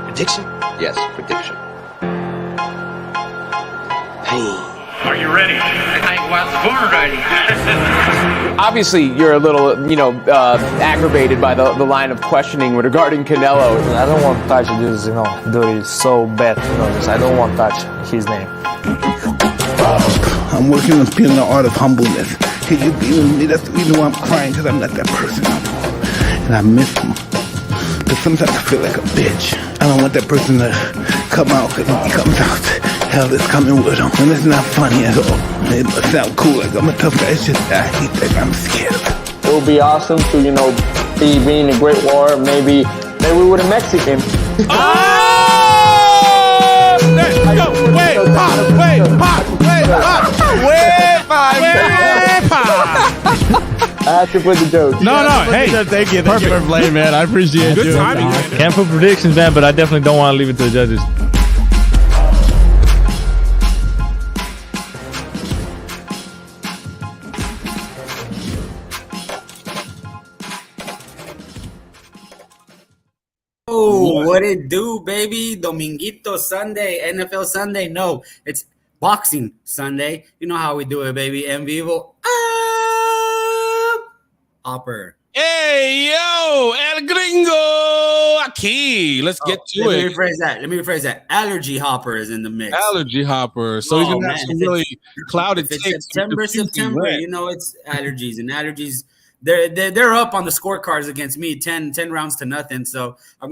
Prediction? Yes, prediction. Pain. Are you ready? I was born ready. Obviously, you're a little, aggravated by the line of questioning regarding Canelo. I don't want to touch this, dirty, so bad, I don't want to touch his name. I'm working on feeling the art of humbleness. Can you be with me? That's the reason why I'm crying, because I'm not that person no more. And I miss him. But sometimes I feel like a bitch. I don't want that person to come out, because when he comes out, hell is coming with him. And it's not funny at all. It must sound cool, like I'm a tough guy. It's just I hate that I'm scared. It would be awesome to, being a great war, maybe with a Mexican. Let's go! Wait, I have to put the joke. No, hey. Thank you for playing, man. I appreciate Good you. timing, man. Can't put predictions, man, but I definitely don't want to leave it to the judges. Oh, what it do, baby? Dominguito Sunday, NFL Sunday. No, it's Boxing Sunday. You know how we do it, baby. EnVivo. Hopper. Hey, yo, El Gringo aquí. Let's get to Let it. me rephrase that. Allergy Hopper is in the mix. Allergy Hopper. So he's gonna have some really clouded If takes. it's September, it's allergies. And allergies, they're up on the scorecards against me, 10 rounds to nothing. So I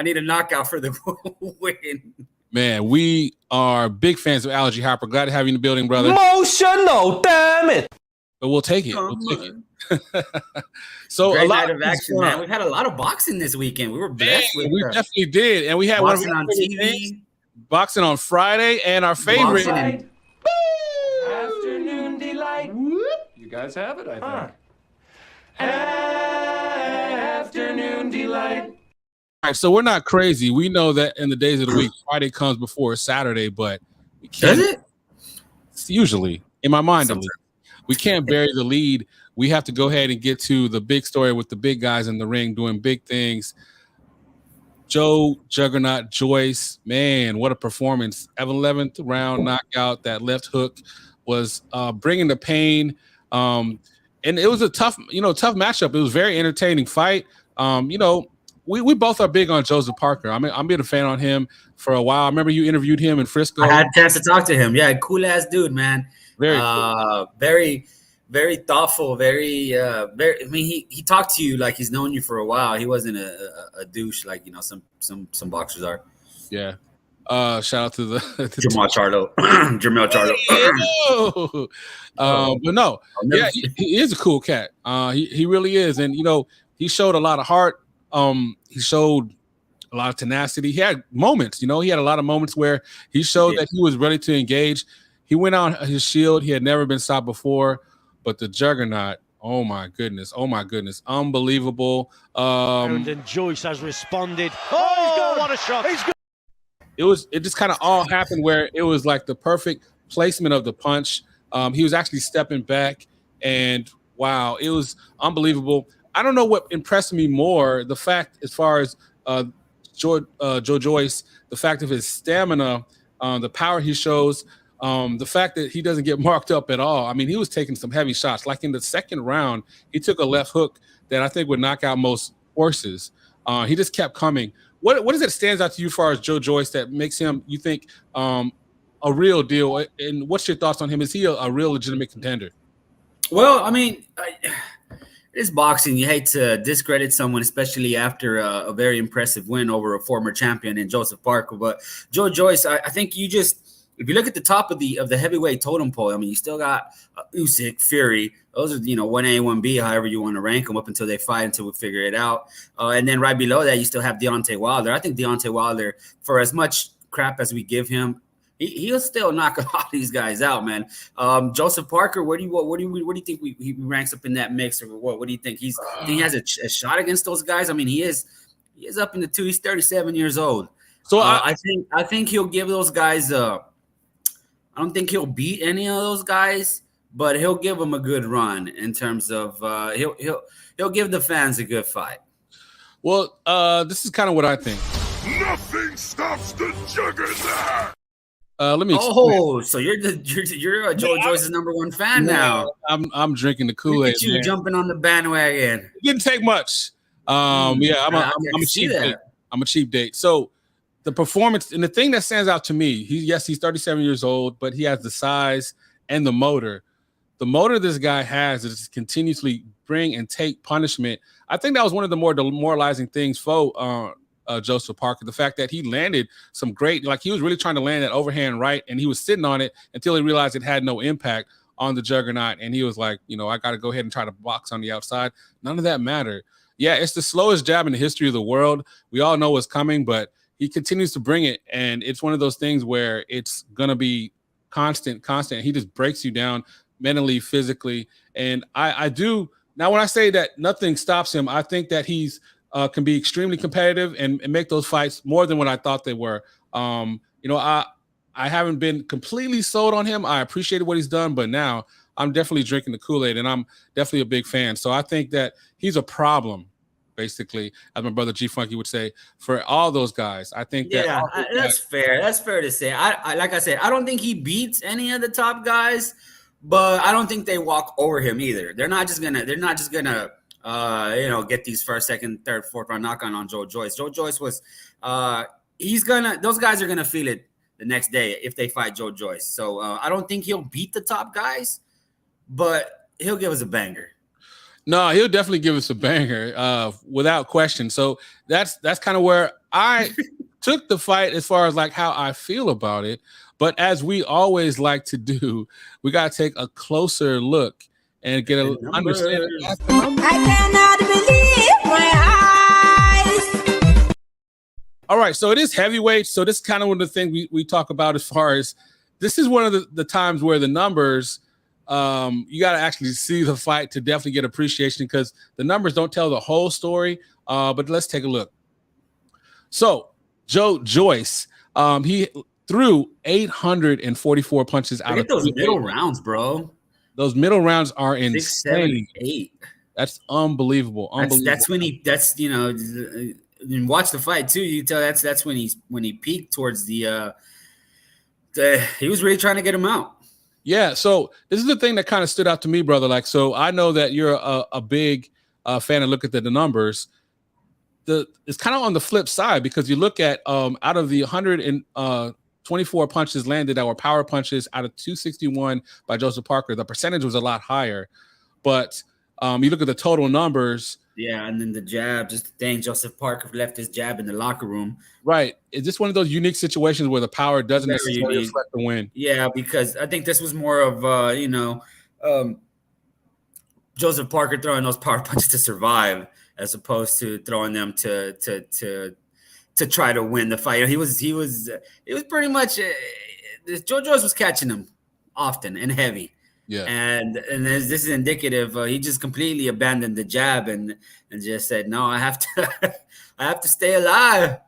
need a knockout for the win. Man, we are big fans of Allergy Hopper. Glad to have you in the building, brother. Emotional, damn it. But we'll take it. So Great a lot night of action, man. We've had a lot of boxing this weekend. We were blessed with we definitely did. And we had boxing one on TV. Boxing on Friday, and our favorite Afternoon delight. You guys have it, I think. Afternoon delight. All right, so we're not crazy. We know that in the days of the week, Friday comes before Saturday, but we can't. Does it? Usually, in my mind, at least, we can't bury the lead. We have to go ahead and get to the big story with the big guys in the ring doing big things. Joe, Juggernaut, Joyce, man, what a performance. 11th round knockout. That left hook was bringing the pain. And it was a tough matchup. It was a very entertaining fight. We both are big on Joseph Parker. I'm been a fan on him for a while. I remember you interviewed him in Frisco. I had a chance to talk to him. Yeah, cool ass dude, man. Very very thoughtful. Very. I mean, he talked to you like he's known you for a while. He wasn't a douche like some boxers are. Yeah. Shout out to the Jamal Charlo. Jamal Charlo. But no, yeah, he is a cool cat. He really is, and he showed a lot of heart. He showed a lot of tenacity. He had moments, he had a lot of moments where he showed that he was ready to engage. He went on his shield. He had never been stopped before, but the Juggernaut, oh my goodness, unbelievable. And Joyce has responded. Oh, he's got what a shot. It just kind of all happened where it was like the perfect placement of the punch. He was actually stepping back, and wow, it was unbelievable. I don't know what impressed me more, the fact as far as Joe Joyce, the fact of his stamina, the power he shows, the fact that he doesn't get marked up at all. I mean, he was taking some heavy shots. Like in the second round, he took a left hook that I think would knock out most horses. He just kept coming. What is it stands out to you as far as Joe Joyce that makes him, you think, a real deal? And what's your thoughts on him? Is he a real legitimate contender? Well, I mean, it's boxing. You hate to discredit someone, especially after a very impressive win over a former champion in Joseph Parker. But Joe Joyce, I think if you look at the top of the heavyweight totem pole, I mean, you still got Usyk, Fury. Those are 1A, 1B, however you want to rank them up until they fight, until we figure it out. And then right below that, you still have Deontay Wilder. I think Deontay Wilder, for as much crap as we give him, he'll still knock a lot of these guys out, man. Joseph Parker, what do you think he ranks up in that mix, or what? What do you think? Think he has a shot against those guys? I mean, he is up in the two. He's 37 years old. So I think he'll give those guys. I don't think he'll beat any of those guys, but he'll give them a good run in terms of he'll give the fans a good fight. Well, this is kind of what I think. Nothing stops the Juggernaut. Let me. Oh, so you're Joe Joyce's #1 fan now. I'm drinking the Kool-Aid. Look at you jumping on the bandwagon. It didn't take much. I'm a cheap date. I'm a cheap date. So the performance and the thing that stands out to me, he's 37 years old, but he has the size and the motor. The motor this guy has is to continuously bring and take punishment. I think that was one of the more demoralizing things for Joseph Parker. The fact that he landed some great, like he was really trying to land that overhand right, and he was sitting on it until he realized it had no impact on the Juggernaut, and he was like, I got to go ahead and try to box on the outside. None of that mattered. Yeah, it's the slowest jab in the history of the world. We all know what's coming, but he continues to bring it, and it's one of those things where it's gonna be constant. He just breaks you down mentally, physically, and I do. Now, when I say that nothing stops him, I think that he's can be extremely competitive and make those fights more than what I thought they were. I haven't been completely sold on him. I appreciated what he's done, but now I'm definitely drinking the Kool-Aid, and I'm definitely a big fan. So I think that he's a problem, basically, as my brother G Funky would say, for all those guys. I think that's fair. That's fair to say. I like I said, I don't think he beats any of the top guys, but I don't think they walk over him either. They're not just gonna get these first, second, third, fourth round knockout on Joe Joyce. Joe Joyce was those guys are gonna feel it the next day if they fight Joe Joyce. So I don't think he'll beat the top guys, but he'll give us a banger. No, he'll definitely give us a banger, without question. So that's kind of where I took the fight as far as like how I feel about it. But as we always like to do, we got to take a closer look and get an understanding. I cannot believe my eyes. All right, so it is heavyweight. So this is kind of one of the things we talk about as far as this is one of the times where the numbers, you got to actually see the fight to definitely get appreciation because the numbers don't tell the whole story. But let's take a look. So Joe Joyce, he threw 844 punches out of those middle rounds, bro. Those middle rounds are insane. 6, 7, 8. That's unbelievable. That's when he. That's and watch the fight too. You tell that's when he peaked towards the. He was really trying to get him out. Yeah. So this is the thing that kind of stood out to me, brother. Like, so I know that you're a big fan and look at the numbers. It's kind of on the flip side because you look at out of the 124 punches landed that were power punches out of 261 by Joseph Parker, the percentage was a lot higher. But you look at the total numbers. Yeah, and then the jab, just the thing, Joseph Parker left his jab in the locker room. Right. Is this one of those unique situations where the power doesn't necessarily reflect the win? Yeah, because I think this was more of, Joseph Parker throwing those power punches to survive as opposed to throwing them to try to win the fight. He was pretty much Joe Joyce was catching him often and heavy. Yeah, and this is indicative. He just completely abandoned the jab and just said, "No, I have to stay alive."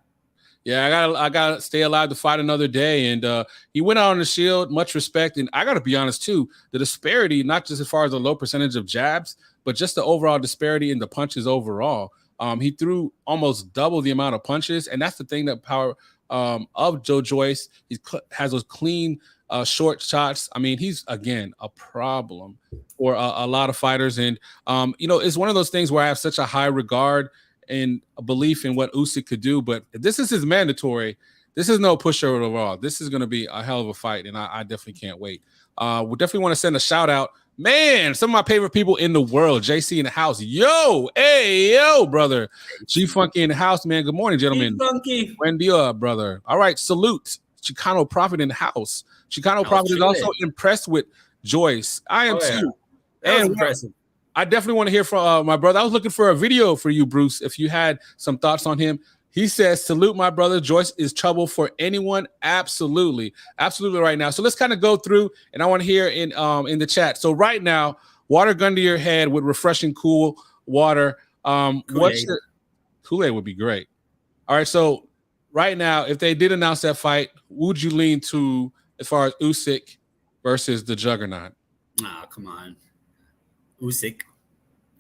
Yeah, I gotta stay alive to fight another day. And he went out on the shield, much respect. And I gotta be honest too, the disparity, not just as far as the low percentage of jabs, but just the overall disparity in the punches overall. He threw almost double the amount of punches, and that's the thing that power of Joe Joyce. He has those clean, short shots. I mean, he's again a problem for a lot of fighters, and it's one of those things where I have such a high regard and a belief in what Usyk could do. But if this is his mandatory, this is no pushover at all. This is going to be a hell of a fight, and I definitely can't wait. We definitely want to send a shout out. Man, some of my favorite people in the world. JC in the house. Yo, hey, yo, brother. G Funky in the house, man. Good morning, gentlemen. Funky. Buen dia, brother. All right, salute. Chicano Prophet in the house. Chicano Prophet is also impressed with Joyce. I am too. That was impressive. I definitely want to hear from my brother. I was looking for a video for you, Bruce, if you had some thoughts on him. He says, salute my brother. Joyce is trouble for anyone. Absolutely. Absolutely right now. So let's kind of go through, and I want to hear in the chat. So right now, water gun to your head with refreshing cool water. Kool-Aid would be great. All right, so right now, if they did announce that fight, would you lean to as far as Usyk versus the Juggernaut? Nah, come on. Usyk.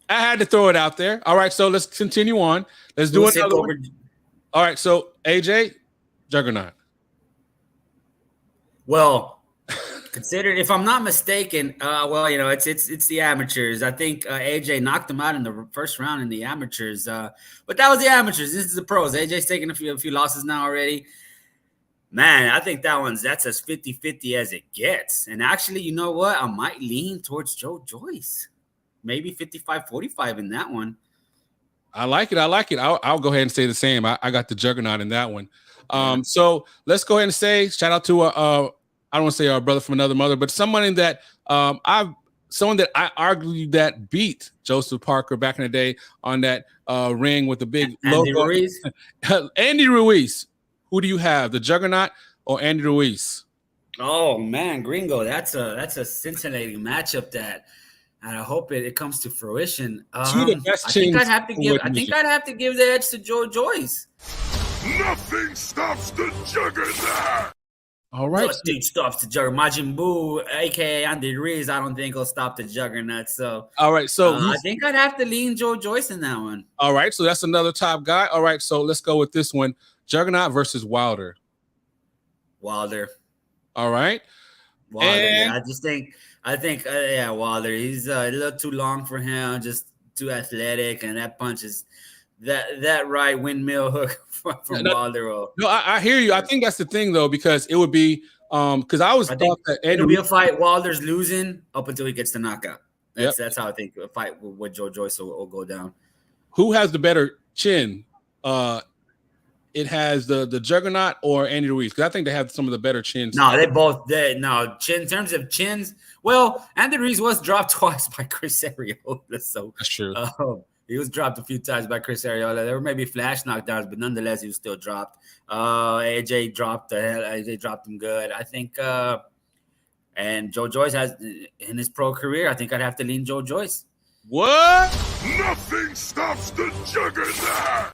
I had to throw it out there. All right, so let's continue on. Let's do another one. All right, so AJ, Juggernaut. Well, considered, if I'm not mistaken, it's the amateurs. I think AJ knocked him out in the first round in the amateurs. But that was the amateurs. This is the pros. AJ's taking a few losses now already. Man, I think that's as 50-50 as it gets. And actually, you know what? I might lean towards Joyce. Maybe 55-45 in that one. I like it. I'll go ahead and say the same. I got the Juggernaut in that one. So let's go ahead and say shout out to I don't want to say our brother from another mother, but someone that I argued that beat Joseph Parker back in the day on that ring with the big Andy logo. Ruiz? Andy Ruiz. Who do you have, the Juggernaut or Andy Ruiz? Oh man, Gringo, that's a Cincinnati matchup that, and I hope it comes to fruition. I think I'd have to give the edge to Joyce. Nothing stops the Juggernaut. All right. Nothing stops the Juggernaut. Majin Buu, aka Andy Ruiz, I don't think will stop the Juggernaut. So all right, so I think I'd have to lean Joyce in that one. All right, so that's another top guy. All right, so let's go with this one. Juggernaut versus Wilder. Wilder. All right. Wilder. And I think Wilder. He's a little too long for him, just too athletic, and that punch is that right windmill hook from Wilder. No, I hear you. I think that's the thing though, because it would be because I thought that it'll be a fight. Wilder's losing up until he gets the knockout. That's how I think a fight with Joyce will go down. Who has the better chin? It has the Juggernaut or Andy Ruiz? Because I think they have some of the better chins. No, in terms of chins. Well, Andy Ruiz was dropped twice by Chris Arreola, so that's true. He was dropped a few times by Chris Arreola. There were maybe flash knockdowns, but nonetheless, he was still dropped. AJ dropped him good. I think, and Joyce has in his pro career. I think I'd have to lean Joyce. What? Nothing stops the Juggernaut.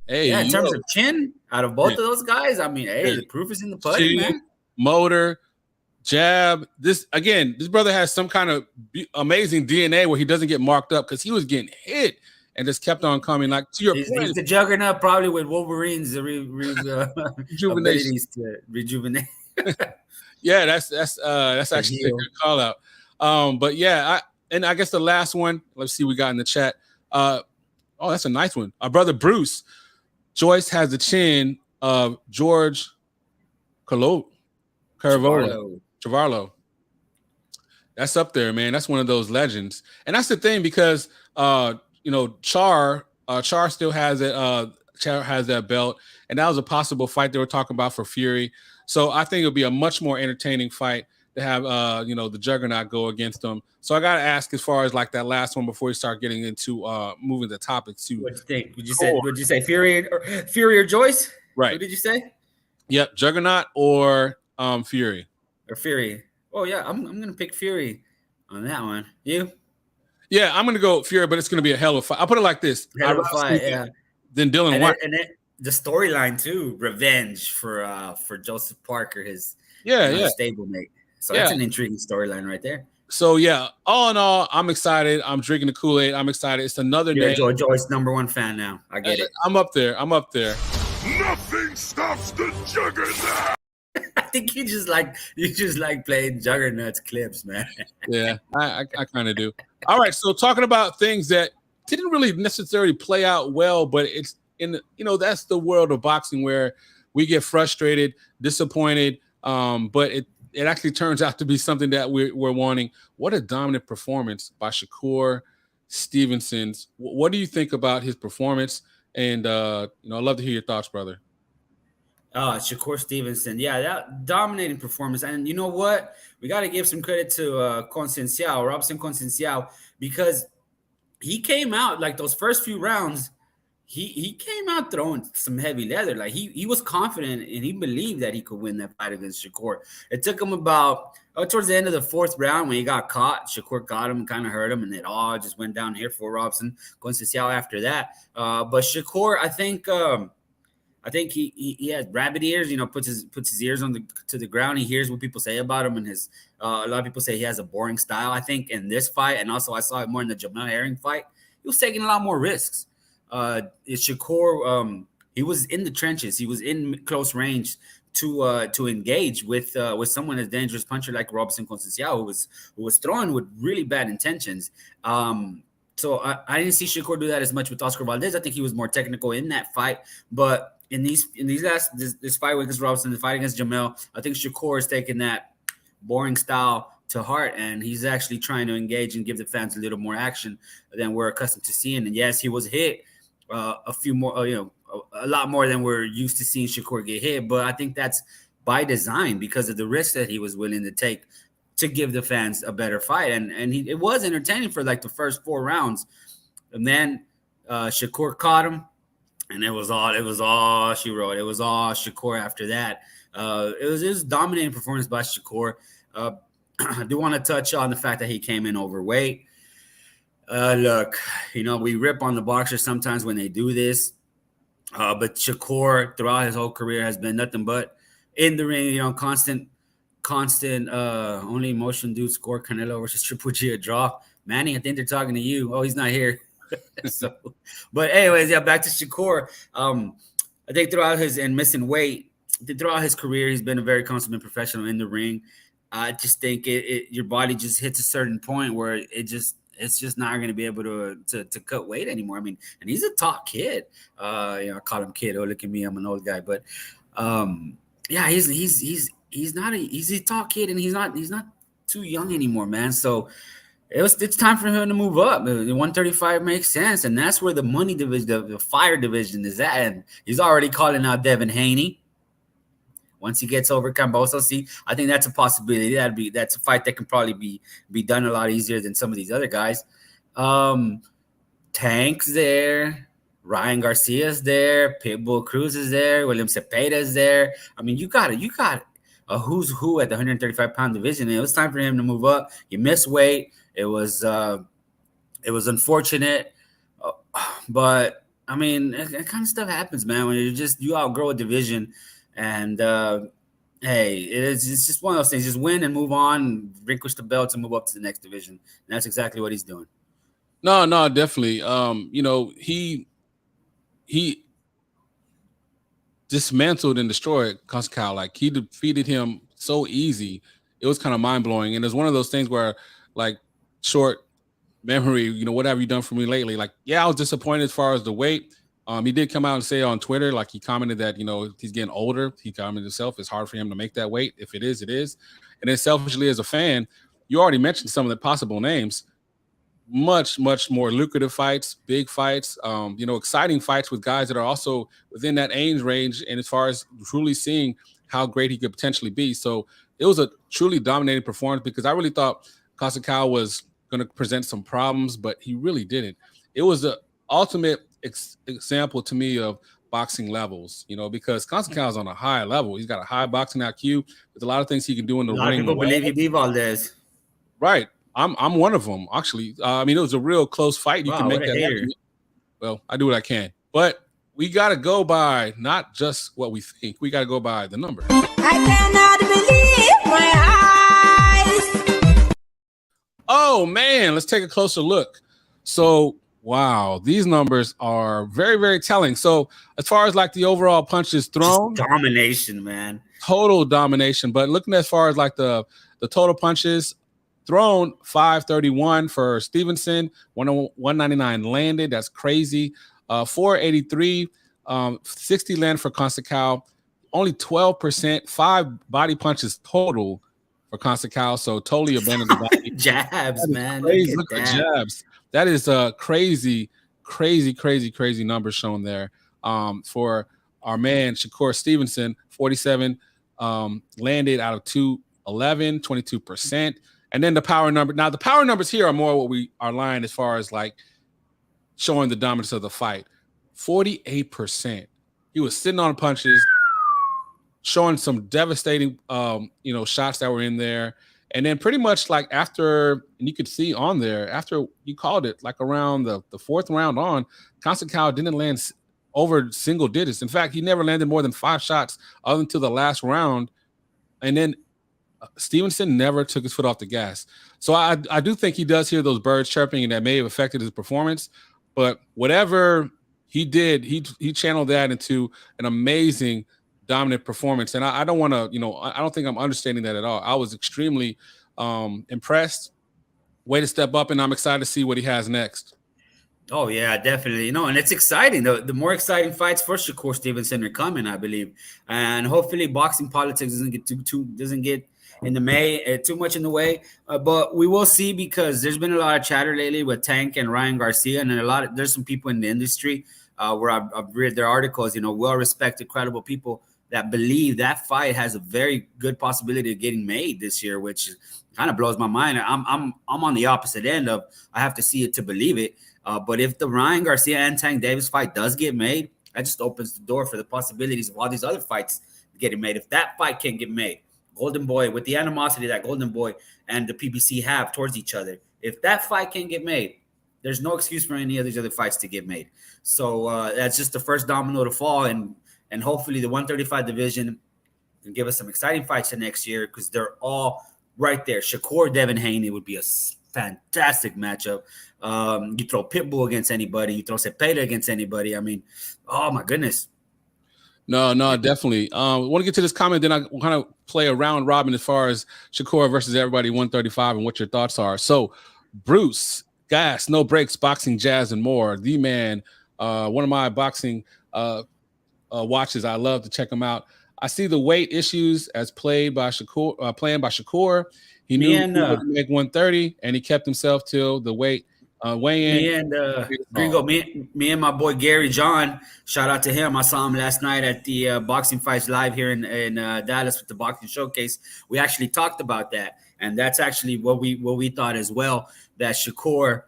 Hey, in terms of chin, out of both of those guys, I mean, the proof is in the pudding, man. Motor, jab. This brother has some kind of amazing DNA where he doesn't get marked up because he was getting hit and just kept on coming. Like to your point, he's the Juggernaut, probably with Wolverine's abilities to rejuvenate. Yeah, that's actually a good call out. But yeah, I guess the last one. Let's see, we got in the chat. That's a nice one. Our brother Bruce. Joyce has the chin of George Chavarlo. That's up there, man. That's one of those legends. And that's the thing because Char still has it. Char has that belt, and that was a possible fight they were talking about for Fury. So I think it'll be a much more entertaining fight to have the Juggernaut go against them. So I gotta ask, as far as like that last one before we start getting into moving the topic to what you think? Would you say Fury or Joyce? Right. What did you say? Yep, Juggernaut or Fury. Or Fury. Oh yeah, I'm gonna pick Fury on that one. You? Yeah, I'm gonna go Fury, but it's gonna be a hell of a fight. I'll put it like this. Hell of a fight, yeah. Then Dylan White. And then the storyline too, revenge for Joseph Parker, his stablemate. So that's an intriguing storyline right there. So yeah, all in all, I'm excited. I'm drinking the Kool-Aid. I'm excited. It's another day. Joyce, #1 fan now. I get it. I'm up there. Nothing stops the Juggernaut. I think you just like playing Juggernaut's clips, man. Yeah, I kind of do. All right, so talking about things that didn't really necessarily play out well, but it's that's the world of boxing where we get frustrated, disappointed, but it actually turns out to be something that we're wanting. What a dominant performance by Shakur Stevenson. What do you think about his performance? And I'd love to hear your thoughts, brother. Shakur Stevenson. Yeah, that dominating performance. And you know what? We got to give some credit to Robson Conceição, because he came out like those first few rounds. He came out throwing some heavy leather. Like he was confident and he believed that he could win that fight against Shakur. It took him about towards the end of the fourth round when he got caught. Shakur got him, kind of hurt him, and it all just went down here for Robson Conceição after that. But Shakur, I think he has rabbit ears. Puts his ears to the ground. He hears what people say about him, and a lot of people say he has a boring style. I think in this fight, and also I saw it more in the Jamel Herring fight, he was taking a lot more risks. Shakur, He was in the trenches. He was in close range to engage with someone as dangerous puncher like Robson Conceição, who was throwing with really bad intentions. So I didn't see Shakur do that as much with Oscar Valdez. I think he was more technical in that fight, but in this fight against Robson, the fight against Jamel, I think Shakur is taking that boring style to heart, and he's actually trying to engage and give the fans a little more action than we're accustomed to seeing. And yes, he was hit a few more, a lot more than we're used to seeing Shakur get hit. But I think that's by design because of the risk that he was willing to take to give the fans a better fight. And it was entertaining for like the first 4 rounds. And then Shakur caught him, and it was all she wrote. It was all Shakur after that. It was a dominating performance by Shakur. I do want to touch on the fact that he came in overweight. Look, we rip on the boxers sometimes when they do this. But Shakur, throughout his whole career, has been nothing but in the ring, constant, only emotion dude score Canelo versus Triple G a draw. Manny, I think they're talking to you. Oh, he's not here. But anyways, yeah, back to Shakur. I think throughout his career, he's been a very consummate professional in the ring. I just think your body just hits a certain point where it's just not going to be able to cut weight anymore. I mean, and he's a tall kid. I call him kid. Oh, look at me, I'm an old guy. But yeah, he's a tall kid, and he's not too young anymore, man. So it's time for him to move up. The 135 makes sense, and that's where the money division, the fire division, is at. And he's already calling out Devin Haney. Once he gets over Camboso, I think that's a possibility. That's a fight that can probably be done a lot easier than some of these other guys. Tank's there, Ryan Garcia's there, Pitbull Cruz is there, William Cepeda's there. I mean, you got a who's who at the 135-pound division. And it was time for him to move up. He missed weight. It was unfortunate, but I mean, that kind of stuff happens, man. When you outgrow a division. And hey, it's just one of those things. Just win and move on, relinquish the belts, and move up to the next division. And that's exactly what he's doing. No, definitely. He dismantled and destroyed Conceição. Like, he defeated him so easy. It was kind of mind blowing. And it's one of those things where, like, short memory. What have you done for me lately? Like, yeah, I was disappointed as far as the weight. He did come out and say on Twitter, like, he commented that, he's getting older. He commented himself, it's hard for him to make that weight. If it is, it is. And then selfishly as a fan, you already mentioned some of the possible names. Much, much more lucrative fights, big fights, exciting fights with guys that are also within that age range. And as far as truly seeing how great he could potentially be. So it was a truly dominating performance because I really thought Conceição was going to present some problems, but he really didn't. It was the ultimate example to me of boxing levels, because Conceição is on a high level. He's got a high boxing IQ. There's a lot of things he can do in the ring. A lot of people believe he beat Valdez. Right. I'm one of them, actually. I mean, it was a real close fight. You can make that happen. Well, I do what I can. But we got to go by not just what we think. We got to go by the number. I cannot believe my eyes. Oh, man. Let's take a closer look. So, wow, these numbers are very, very telling. So as far as like the overall punches thrown, just domination, man, total domination. But looking as far as like the total punches thrown, 531 for Stevenson, 199 landed. That's crazy. 483, 60 land for Conceição. Only 12%, 5 body punches total for Conceição. So totally abandoned the body. Jabs, man. Look at jabs. That is a crazy numbers shown there for our man Shakur Stevenson. 47 landed out of 211, 22%. And then the power number. Now the power numbers here are more what we are lying as far as like showing the dominance of the fight. 48%. He was sitting on punches, showing some devastating shots that were in there. And then pretty much like after, and you could see on there, after you called it, like around the 4th round on, Conceição didn't land over single digits. In fact, he never landed more than 5 shots other than to the last round. And then Stevenson never took his foot off the gas. So I do think he does hear those birds chirping, and that may have affected his performance. But whatever he did. He channeled that into an amazing dominant performance. And I don't want to, I don't think I'm understanding that at all. I was extremely impressed. Way to step up, and I'm excited to see what he has next. Oh yeah, definitely. And it's exciting. The more exciting fights for Shakur Stevenson are coming, I believe, and hopefully boxing politics doesn't get doesn't get in the too much in the way. But we will see, because there's been a lot of chatter lately with Tank and Ryan Garcia, and there's some people in the industry where I've read their articles. Well-respected, credible people that believe that fight has a very good possibility of getting made this year, which kind of blows my mind. I'm on the opposite end of I have to see it to believe it. But if the Ryan Garcia and Tank Davis fight does get made, that just opens the door for the possibilities of all these other fights getting made. If that fight can get made, Golden Boy, with the animosity that Golden Boy and the PBC have towards each other, if that fight can get made, there's no excuse for any of these other fights to get made. So that's just the first domino to fall, and hopefully the 135 division can give us some exciting fights for next year, because they're all right there. Shakur, Devin Haney would be a fantastic matchup. You throw Pitbull against anybody, you throw Cepeda against anybody. I mean, oh my goodness. No, definitely. I want to get to this comment, then I kind of play a round robin as far as Shakur versus everybody 135 and what your thoughts are. So, Bruce, Gas, No Breaks, Boxing, Jazz, and More. The man, one of my boxing watches. I love to check him out. I see the weight issues as played by Shakur. He knew he would make 130, and he kept himself till the weight weigh-in. Me and my boy Gary John, shout out to him. I saw him last night at the Boxing Fights Live here in Dallas with the Boxing Showcase. We actually talked about that, and that's actually what we thought as well, that Shakur,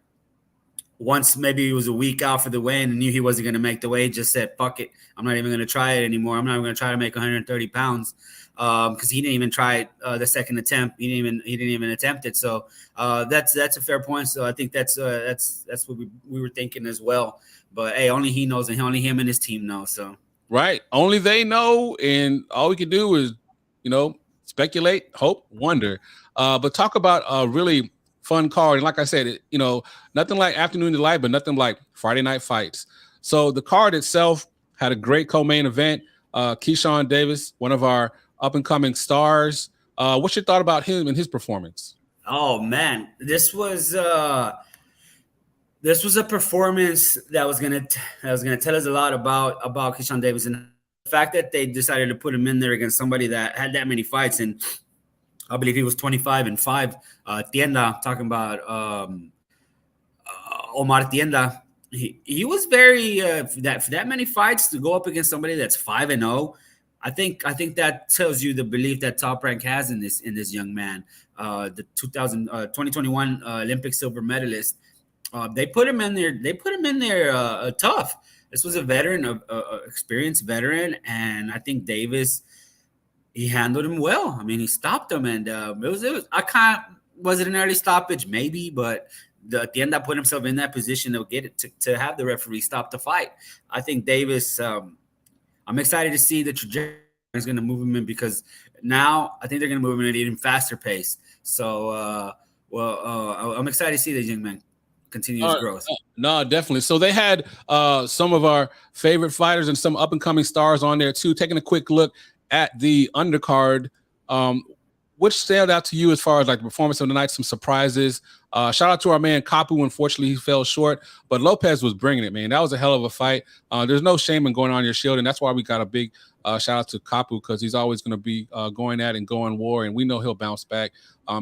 once maybe he was a week out for the weigh-in and knew he wasn't going to make the weight, just said, fuck it, I'm not even going to try it anymore. I'm not even going to try to make 130 pounds, because he didn't even try it the second attempt. He didn't even attempt it. So that's a fair point. So I think that's what we were thinking as well. But hey, only he knows, and only him and his team know. So right, only they know, and all we can do is speculate, hope, wonder. But talk about a really fun card. And like I said, nothing like Afternoon Delight, but nothing like Friday Night Fights. So the card itself had a great co-main event. Keyshawn Davis, one of our up-and-coming stars. What's your thought about him and his performance? Oh man, this was a performance that was gonna tell us a lot about Keyshawn Davis, and the fact that they decided to put him in there against somebody that had that many fights. And I believe he was 25-5. Tienda, talking about Omar Tienda. He was very for that many fights to go up against somebody that's 5-0. I think that tells you the belief that Top Rank has in this young man. The 2021 Olympic silver medalist. They put him in there tough. This was a veteran, experienced veteran, and I think Davis, he handled him well. I mean, he stopped him, and was it an early stoppage? Maybe, but at the end, I put himself in that position to get it to have the referee stop the fight. I think Davis. I'm excited to see the trajectory is going to move him in, because now I think they're going to move him at an even faster pace. So, I'm excited to see the young man continue his growth. No, definitely. So they had some of our favorite fighters and some up-and-coming stars on there too. Taking a quick look at the undercard, which stand out to you as far as like the performance of the night? Some surprises. Shout out to our man Kapu. Unfortunately, he fell short, but Lopez was bringing it, man. That was a hell of a fight. There's no shame in going on your shield, and that's why we got a big shout out to Kapu, because he's always going to be going at and going war, and we know he'll bounce back.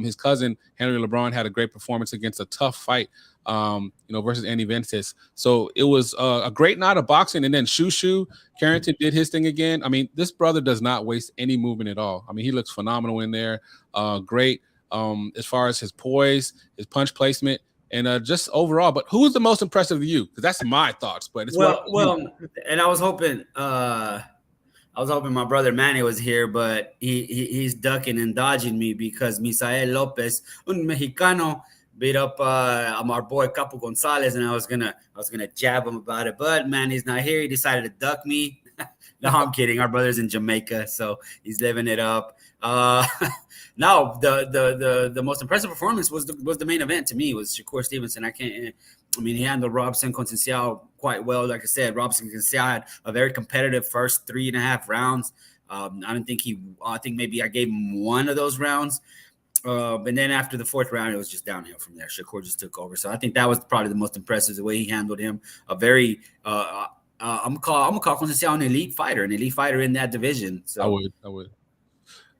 His cousin Henry LeBron had a great performance against a tough fight, versus Andy Vences. So it was a great night of boxing. And then Shushu Carrington did his thing again. I mean, this brother does not waste any movement at all. I mean, he looks phenomenal in there. Great as far as his poise, his punch placement, and just overall. But who was the most impressive to you? Because that's my thoughts. But it's and I was hoping my brother Manny was here, but he's ducking and dodging me, because Misael Lopez, un Mexicano, beat up our boy Capo Gonzalez, and I was gonna jab him about it, but Manny's not here. He decided to duck me. No, I'm kidding. Our brother's in Jamaica, so he's living it up. No, the most impressive performance was the main event to me. Was Shakur Stevenson. He handled Robson Conceição quite well. Like I said, Robson Garcia had a very competitive first 3.5 rounds. I think maybe I gave him one of those rounds. And then after the 4th round, it was just downhill from there. Shakur just took over. So I think that was probably the most impressive, the way he handled him. A very I'm gonna call Concepcion an elite fighter in that division. So I would.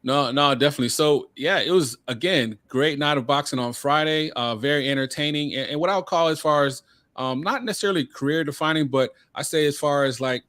No, definitely. So yeah, it was again great night of boxing on Friday. Very entertaining, and what I would call as far as not necessarily career defining, but I say as far as like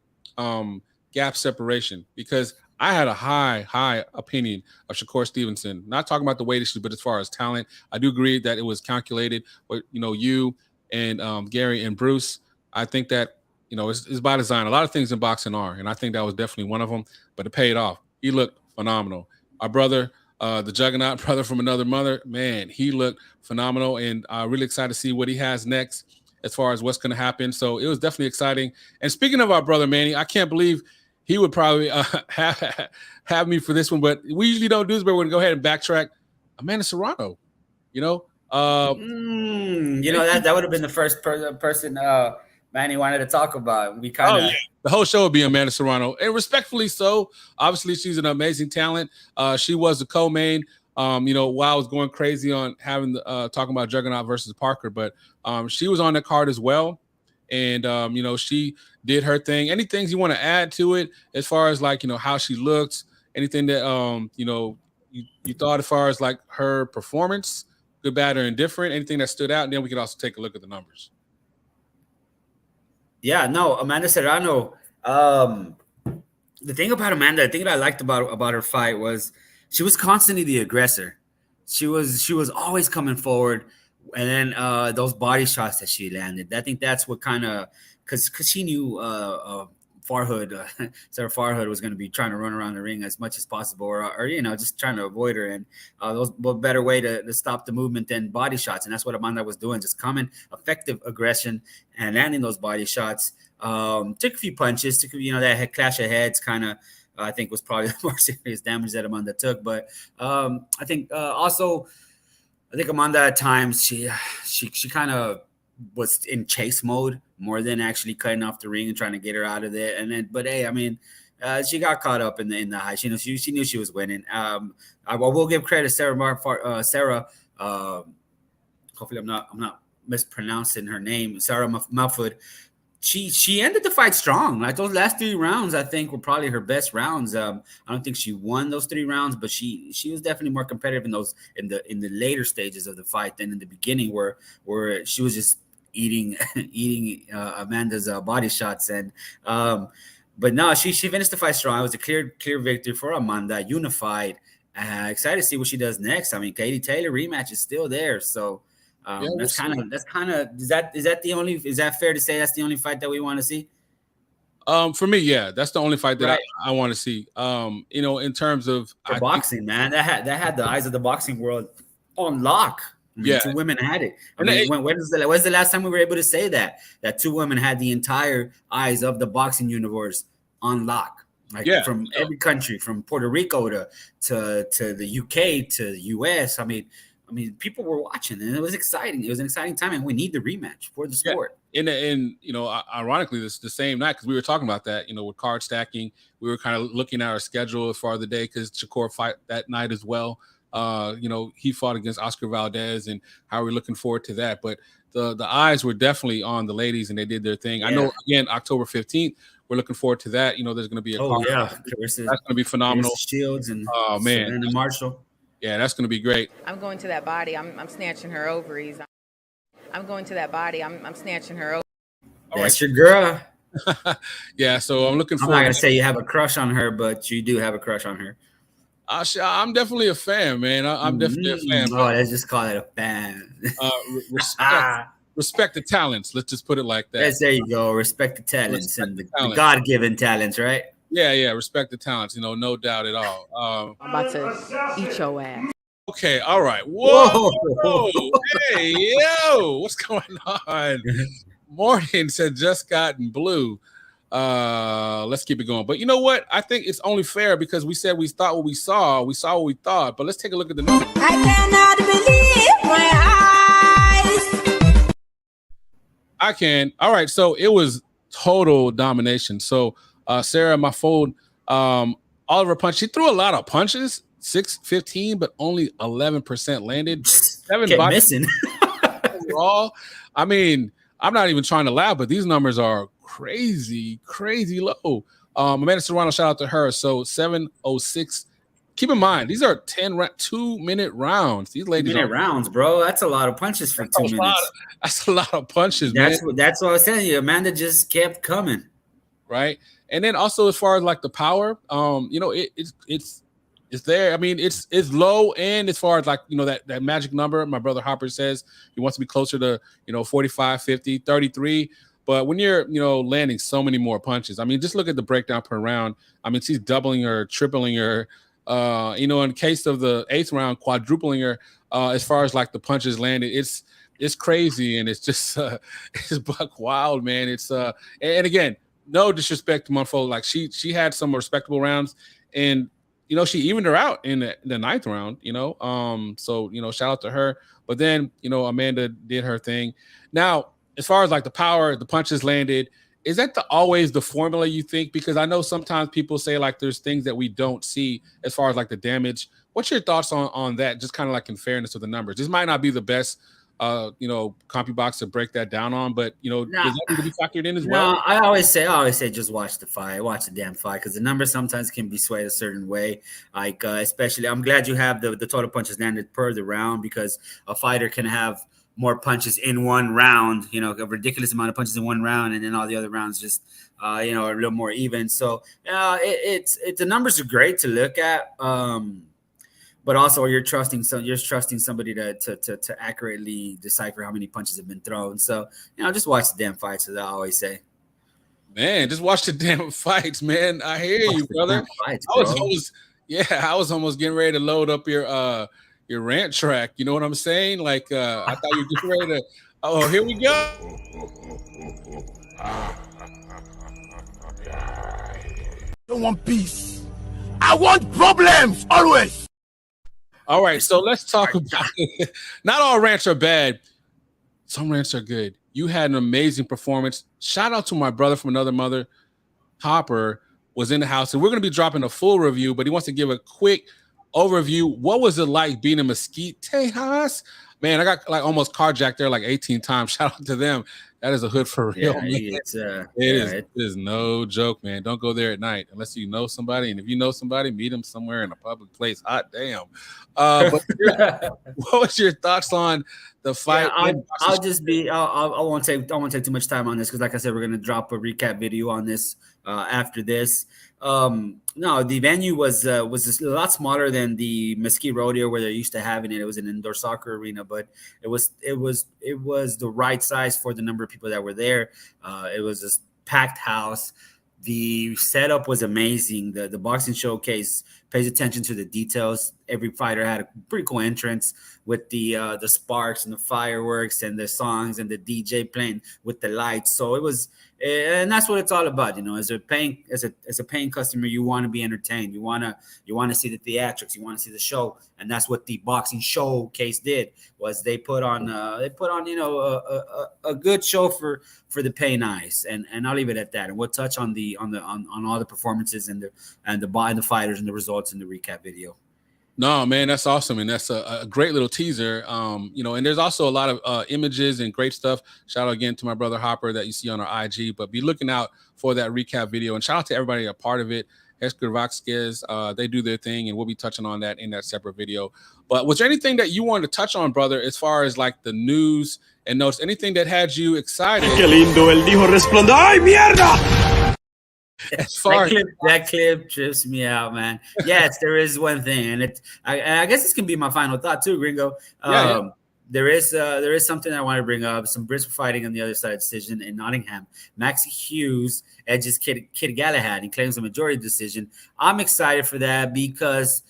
gap separation, because I had a high opinion of Shakur Stevenson. Not talking about the weight issue, but as far as talent, I do agree that it was calculated. But you and Gary and Bruce, I think that it's by design. A lot of things in boxing are, and I think that was definitely one of them. But it paid off. He looked phenomenal. Our brother, the Juggernaut, brother from another mother, man, he looked phenomenal, and really excited to see what he has next as far as what's going to happen. So it was definitely exciting. And speaking of our brother Manny, I can't believe he would probably have me for this one, but we usually don't do this, but we're going to go ahead and backtrack. Amanda Serrano, that would have been the first person Manny wanted to talk about. We kind of the whole show would be Amanda Serrano, and respectfully so. Obviously, she's an amazing talent. She was the co-main. While I was going crazy on having talking about Juggernaut versus Parker, but she was on the card as well. And she did her thing. Any things you want to add to it as far as like how she looked? Anything that you thought as far as like her performance, good, bad, or indifferent? Anything that stood out? And then we could also take a look at the numbers. Yeah, no, Amanda Serrano. The thing about Amanda, the thing that I liked about her fight was she was constantly the aggressor. She was always coming forward. And then those body shots that she landed, I think that's what kind of, because she knew Sarah Farhood was going to be trying to run around the ring as much as possible, or just trying to avoid her. And what better way to stop the movement than body shots? And that's what Amanda was doing, just common effective aggression and landing those body shots. Took a few punches, that clash of heads kind of, I think was probably the more serious damage that Amanda took. But I think Amanda at times she kind of was in chase mode more than actually cutting off the ring and trying to get her out of there. But hey, I mean, she got caught up in the high. She knew she was winning. I will give credit to Sarah. Hopefully, I'm not mispronouncing her name. Sarah Muffood. She ended the fight strong. Like those last 3 rounds, I think were probably her best rounds. I don't think she won those 3 rounds, but she was definitely more competitive in the later stages of the fight than in the beginning, where she was just eating Amanda's body shots. And but no, she finished the fight strong. It was a clear victory for Amanda, unified. Excited to see what she does next. I mean, Katie Taylor rematch is still there, so. Is that fair to say that's the only fight that we want to see? For me, yeah, that's the only fight that I want to see. In terms of boxing, man, that had the eyes of the boxing world on lock. Yeah, 2 women had it. I mean, when's the last time we were able to say that 2 women had the entire eyes of the boxing universe on lock? From every country, from Puerto Rico to the UK to the US. I mean, people were watching, and it was exciting. It was an exciting time, and we need the rematch for the sport. And ironically, this the same night, because we were talking about that, with card stacking, we were kind of looking at our schedule as far as the day, because Shakur fight that night as well. He fought against Oscar Valdez, and how we're looking forward to that. But the eyes were definitely on the ladies, and they did their thing. Yeah. I know, again, October 15th, we're looking forward to that. There's going to be a card. That's going to be phenomenal. Shields and Savannah Marshall. Yeah, that's going to be great. I'm going to that body. I'm snatching her ovaries. I'm going to that body. I'm snatching her ovaries. That's your girl. Yeah, so I'm looking forward. I'm not going to say you have a crush on her, but you do have a crush on her. I'm definitely a fan, man. I'm definitely a fan. Oh, let's just call it a fan. Respect the talents. Let's just put it like that. Yes, there you go. Respect the talents and the God-given talents, right? Yeah. Respect the talents. No doubt at all. I'm about to eat your ass. Okay. All right. Whoa. Hey, yo. What's going on? Morning said just gotten blue. Let's keep it going. But you know what? I think it's only fair because we said we thought what we saw. We saw what we thought. But let's take a look at the numbers. I cannot believe my eyes. I can. All right. So it was total domination. So Sarah, my fold, all of her punch, she threw a lot of punches, 615, but only 11% landed. 7 kept missing. overall. I mean, I'm not even trying to laugh, but these numbers are crazy low. Amanda Serrano, shout out to her. So 706. Keep in mind, these are 2-minute rounds. These ladies 2-minute rounds, bro. That's a lot of punches for 2 minutes. That's a lot of punches, that's man. That's what I was telling you. Amanda just kept coming. Right. And then also as far as like the power, you know, it's there. I mean, it's low, and as far as like, you know, that magic number, my brother Hopper says he wants to be closer to, you know, 45, 50, 33. But when you're, you know, landing so many more punches, I mean, just look at the breakdown per round. I mean, she's doubling her, tripling her, you know, in case of the 8th round, quadrupling her, as far as like the punches landed. It's crazy, and it's just it's buck wild, man. It's and again, no disrespect to Monfo, like she had some respectable rounds, and you know, she evened her out in the 9th round, you know. So, you know, shout out to her. But then, you know, Amanda did her thing. Now, as far as like the power, the punches landed, is that always the formula, you think? Because I know sometimes people say like there's things that we don't see as far as like the damage. What's your thoughts on that? Just kind of like in fairness to the numbers. This might not be the best you know, CompuBox to break that down on, but you know, does that need to be factored in as well? No, I always say just watch the fight, watch the damn fight, because the numbers sometimes can be swayed a certain way. Like especially, I'm glad you have the total punches landed per the round, because a fighter can have more punches in one round, you know, a ridiculous amount of punches in one round, and then all the other rounds just you know, are a little more even. So it's the numbers are great to look at. But also you're trusting somebody to accurately decipher how many punches have been thrown. So, you know, just watch the damn fights, as I always say. Man, just watch the damn fights, man. I hear you, brother. Fights, I was almost getting ready to load up your rant track. You know what I'm saying? Like I thought you were getting ready to. Oh, here we go. I don't want peace. I want problems always. All right, so let's talk about it. Not all rants are bad. Some rants are good. You had an amazing performance. Shout out to my brother from another mother, Hopper, was in the house. And we're going to be dropping a full review, but he wants to give a quick overview. What was it like being in Mesquite, Tejas? Man, I got like almost carjacked there like 18 times. Shout out to them. That is a hood for real, man. It is no joke, man. Don't go there at night unless you know somebody. And if you know somebody, meet them somewhere in a public place. Hot damn. But what was your thoughts on the fight? Yeah, I won't take too much time on this, because like I said, we're gonna drop a recap video on this after this. No, the venue was a lot smaller than the Mesquite Rodeo where they're used to having it. It was an indoor soccer arena, but it was the right size for the number of people that were there. It was a packed house. The setup was amazing. The boxing showcase pays attention to the details. Every fighter had a pretty cool entrance with the sparks and the fireworks and the songs and the DJ playing with the lights. So it was, and that's what it's all about, you know. As a paying customer, you want to be entertained. You want to see the theatrics. You want to see the show, and that's what the boxing showcase did. Was they put on you know a good show for the paying eyes, and I'll leave it at that. And we'll touch on all the performances and the fighters and the results in the recap video. No, man, that's awesome. And that's a great little teaser. You know, and there's also a lot of images and great stuff. Shout out again to my brother Hopper that you see on our IG, but be looking out for that recap video. And shout out to everybody a part of it. Hesper Vasquez, they do their thing, and we'll be touching on that in that separate video. But was there anything that you wanted to touch on, brother, as far as like the news and notes, anything that had you excited? Qué lindo, él dijo responde. ¡Ay, mierda! That clip trips me out, man. Yes, there is one thing, and I guess this can be my final thought too, Gringo. There is something I want to bring up. Some Brits were fighting on the other side decision in Nottingham. Maxie Hughes edges Kid Galahad and claims a majority decision. I'm excited for that because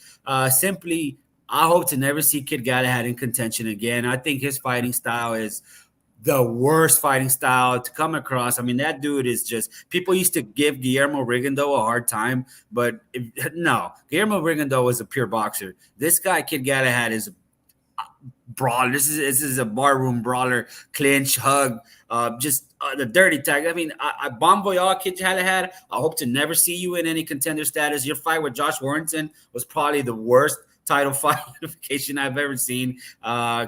simply I hope to never see Kid Galahad in contention again. I think his fighting style is the worst fighting style to come across. I mean, that dude is just, people used to give Guillermo Rigondeaux a hard time, but no, Guillermo Rigondeaux was a pure boxer. This guy, Kid Galahad, is brawl. This is a barroom brawler, clinch, hug, the dirty tag. I mean, bon voyage, Kid Galahad. I hope to never see you in any contender status. Your fight with Josh Warrington was probably the worst title fight unification I've ever seen.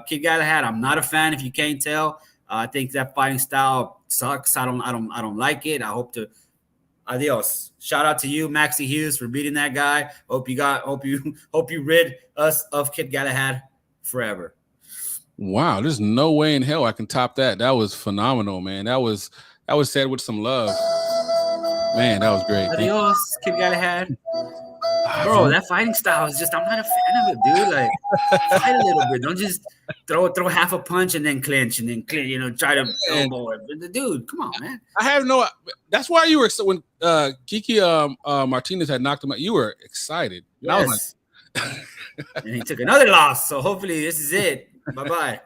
Kid Galahad, I'm not a fan. If you can't tell, I think that fighting style sucks. I don't like it. I hope to. Adios. Shout out to you, Maxie Hughes, for beating that guy. Hope you rid us of Kid Galahad forever. Wow, there's no way in hell I can top that. That was phenomenal, man. That was said with some love. Man, that was great. Adios, Kid Galahad. Bro, that fighting style is just, I'm not a fan of it, dude. Like, fight a little bit. Don't just throw half a punch and then clinch, try to elbow it. Dude, come on, man. I have that's why you were, when Kiki Martinez had knocked him out, you were excited. Yes. I was like, and he took another loss, so hopefully this is it. Bye-bye.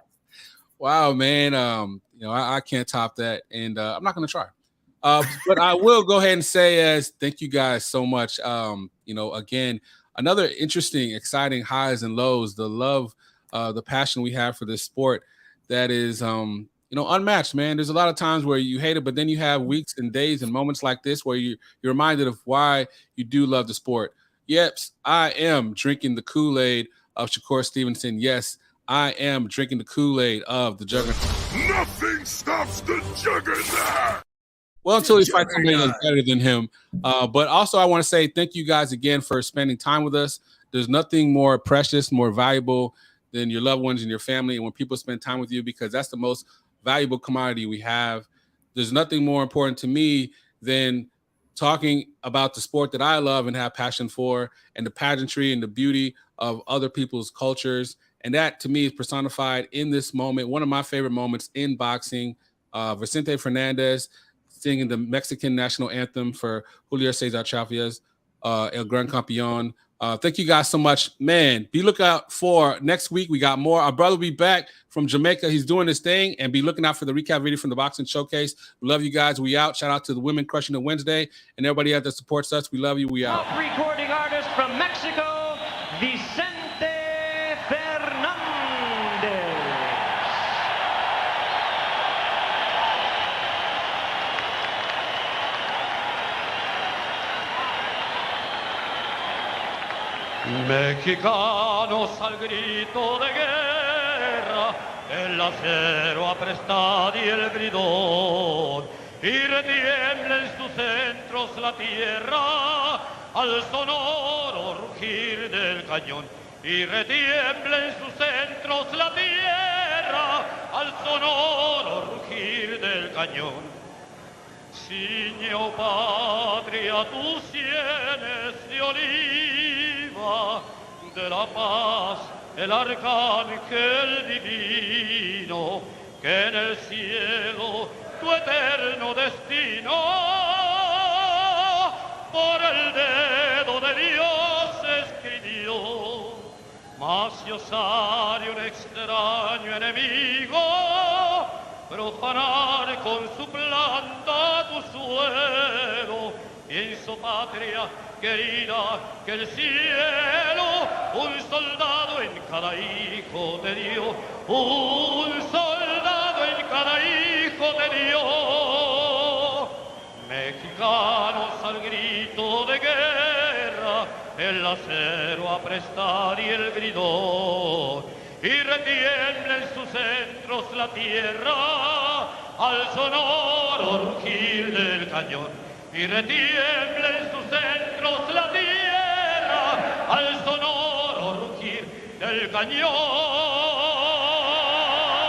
Wow, man. I can't top that, and I'm not going to try. But I will go ahead and say thank you guys so much. Again, another interesting, exciting highs and lows, the love, the passion we have for this sport that is, unmatched, man. There's a lot of times where you hate it, but then you have weeks and days and moments like this where you're reminded of why you do love the sport. Yes, I am drinking the Kool-Aid of Shakur Stevenson. Yes, I am drinking the Kool-Aid of the Juggernaut. Nothing stops the Juggernaut! Well, until he fights somebody that's better than him. But also, I want to say thank you guys again for spending time with us. There's nothing more precious, more valuable than your loved ones and your family. And when people spend time with you, because that's the most valuable commodity we have. There's nothing more important to me than talking about the sport that I love and have passion for, and the pageantry and the beauty of other people's cultures. And that, to me, is personified in this moment. One of my favorite moments in boxing, Vicente Fernandez singing the Mexican national anthem for Julio Cesar Chafia's El Gran Campeón. Thank you guys so much. Man, be lookout for next week. We got more. Our brother will be back from Jamaica. He's doing his thing, and be looking out for the recap video from the Boxing Showcase. We love you guys. We out. Shout out to the women crushing it Wednesday and everybody out that supports us. We love you. We out. Top recording artist from Mexico, Vicente Fernandez. Mexicanos al grito de guerra, el acero apresta y el gridón, y retiembla en sus centros la tierra, al sonoro rugir del cañón, y retiembla en sus centros la tierra, al sonoro rugir del cañón. Ciñe, oh patria, tus sienes de oliva, de la paz el arcángel divino, que en el cielo tu eterno destino por el dedo de Dios escribió. Mas si osare un extraño enemigo profanar con su planta tu suelo, pienso, patria querida, que el cielo un soldado en cada hijo te dio, un soldado en cada hijo te dio. Mexicanos al grito de guerra, el acero a prestar y el gridón, y retiembla en sus centros la tierra al sonoro rugir del cañón, y retiembla en sus centros la tierra al sonoro rugir del cañón.